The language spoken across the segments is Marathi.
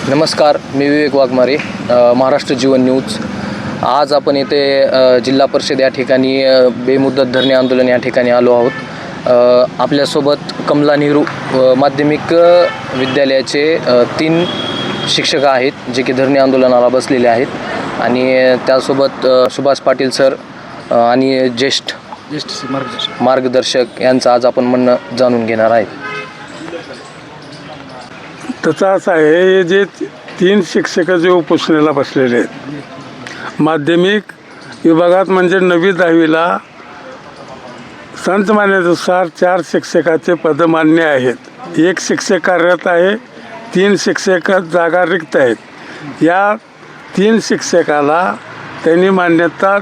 नमस्कार, मी विवेक वाघमारे, महाराष्ट्र जीवन न्यूज। आज आपण येथे जिल्हा परिषद या ठिकाणी बेमुदत धरणे आंदोलन या ठिकाणी आलो आहोत। आपल्यासोबत कमला नेहरू माध्यमिक विद्यालयाचे 3 शिक्षक आहेत जे की धरणे आंदोलनाला बसलेले आहेत आणि त्यासोबत सुभाष पाटील सर आणि ज्येष्ठ मार्गदर्शक यांचं आज आपण म्हणणं जाणून घेणार आहे। त्याचा असा आहे, हे जे 3 शिक्षक जे उपोषणाला बसलेले आहेत माध्यमिक विभागात, म्हणजे 9वी 10वीला संच मान्यतेनुसार 4 शिक्षकाचे पद मान्य आहेत। 1 शिक्षक कार्यरत आहे, 3 शिक्षक जागा रिक्त आहेत। या 3 शिक्षकाला त्यांनी मान्यता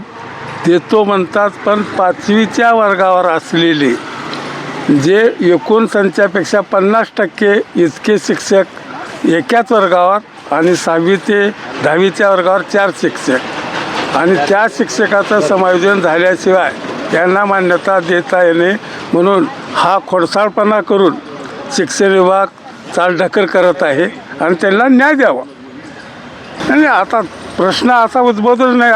देतो म्हणतात, पण 5वीच्या वर्गावर असलेले जे एकूण संख्यापेक्षा 50% इतके शिक्षक एकाच वर्गावर आणि 6वी ते 10वीच्या वर्गावर 4 शिक्षक आणि त्या शिक्षकाचं समायोजन झाल्याशिवाय त्यांना मान्यता देता येणे, म्हणून हा खोडसाळपणा करून शिक्षण विभाग चालढकल करत आहे आणि त्यांना न्याय द्यावा। आणि आता प्रश्न असा उद्भवतच नाही।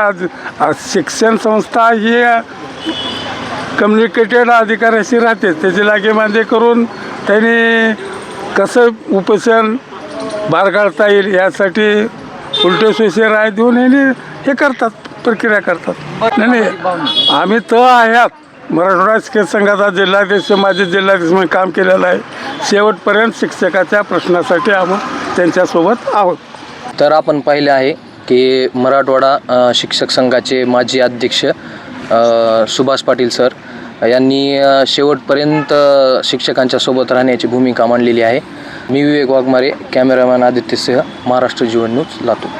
आज शिक्षण संस्था ही कम्युनिकेटेड अधिकाऱ्याशी राहते, त्याची लागेबांधे करून त्यांनी कसं उपोषण बारगाळता येईल यासाठी उलटे सोयीचे राय देऊन हे करतात, प्रक्रिया करतात। नाही, आम्ही आहात मराठवाडा शिक्षक संघाचा जिल्हाध्यक्ष, माझे जिल्हाध्यक्ष म्हणून काम केलेलं आहे। शेवटपर्यंत शिक्षकाच्या प्रश्नासाठी आम्ही त्यांच्यासोबत आहोत। तर आपण पाहिले आहे की मराठवाडा शिक्षक संघाचे माजी अध्यक्ष सुभाष पाटील सर यांनी शेवटपर्यंत शिक्षकांच्या सोबत राहण्याची भूमिका मांडलेली आहे। मी विवेक वाघमारे, कॅमेरामॅन आदित्यसह, महाराष्ट्र जीवन न्यूज, लातूर।